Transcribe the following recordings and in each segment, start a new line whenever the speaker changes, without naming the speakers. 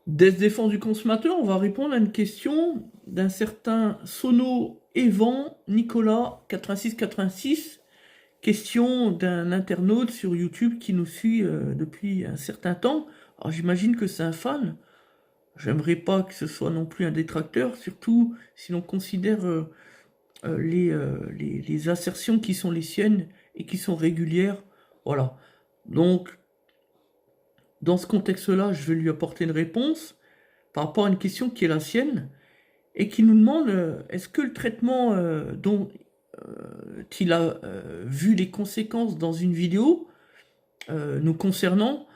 Desk Défense du consommateur, on va répondre à une question d'un certain Sono Evan Nicolas 8686, question d'un internaute sur YouTube qui nous suit depuis un certain temps. Alors j'imagine que c'est un fan. J'aimerais pas que ce soit non plus un détracteur, surtout si l'on considère les assertions qui sont les siennes et qui sont régulières. Voilà. Donc, dans ce contexte-là, je vais lui apporter une réponse par rapport à une question qui est la sienne et qui nous demande est-ce que le traitement dont il a vu les conséquences dans une vidéo nous concernant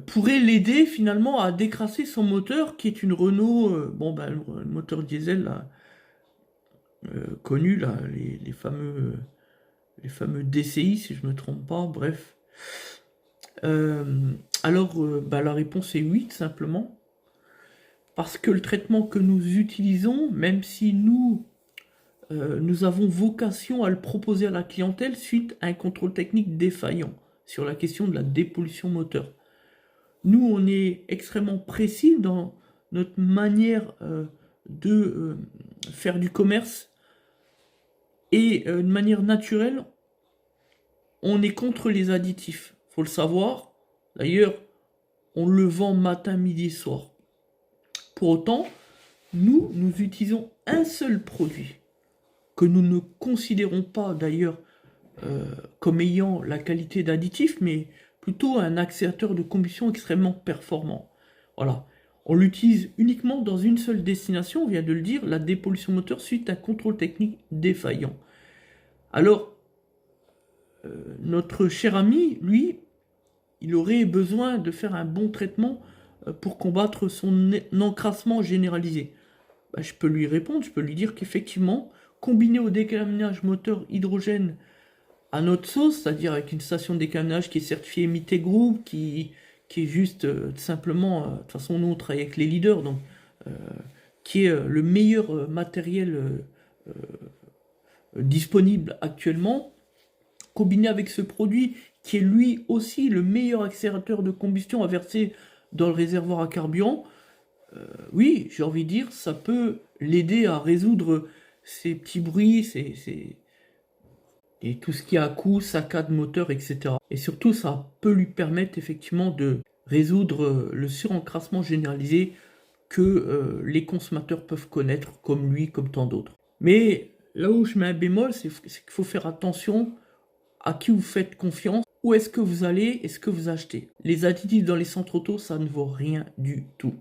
pourrait l'aider finalement à décrasser son moteur qui est une Renault, le moteur diesel là, connu, là, les fameux DCI si je ne me trompe pas, bref. La réponse est oui, tout simplement. Parce que le traitement que nous utilisons, même si nous avons vocation à le proposer à la clientèle suite à un contrôle technique défaillant sur la question de la dépollution moteur. Nous, on est extrêmement précis dans notre manière de faire du commerce et de manière naturelle, on est contre les additifs. Faut le savoir. D'ailleurs, on le vend matin, midi, soir. Pour autant, nous utilisons un seul produit que nous ne considérons pas d'ailleurs comme ayant la qualité d'additif, mais plutôt un accélérateur de combustion extrêmement performant. Voilà. On l'utilise uniquement dans une seule destination, on vient de le dire, la dépollution moteur suite à un contrôle technique défaillant. Alors, notre cher ami, lui, il aurait besoin de faire un bon traitement pour combattre son encrassement généralisé. Je peux lui répondre, je peux lui dire qu'effectivement, combiné au décaminage moteur hydrogène à notre sauce, c'est-à-dire avec une station de décaminage qui est certifiée MIT Group, qui est juste simplement, de toute façon nous on travaille avec les leaders, donc qui est le meilleur matériel disponible actuellement, combiné avec ce produit qui est lui aussi le meilleur accélérateur de combustion à verser dans le réservoir à carburant, oui, j'ai envie de dire, ça peut l'aider à résoudre ces petits bruits, et tout ce qui est à coup, saccade moteur, etc. Et surtout, ça peut lui permettre effectivement de résoudre le surencrassement généralisé que les consommateurs peuvent connaître, comme lui, comme tant d'autres. Mais là où je mets un bémol, c'est qu'il faut faire attention à qui vous faites confiance, où est-ce que vous allez et ce que vous achetez. Les additifs dans les centres auto, ça ne vaut rien du tout.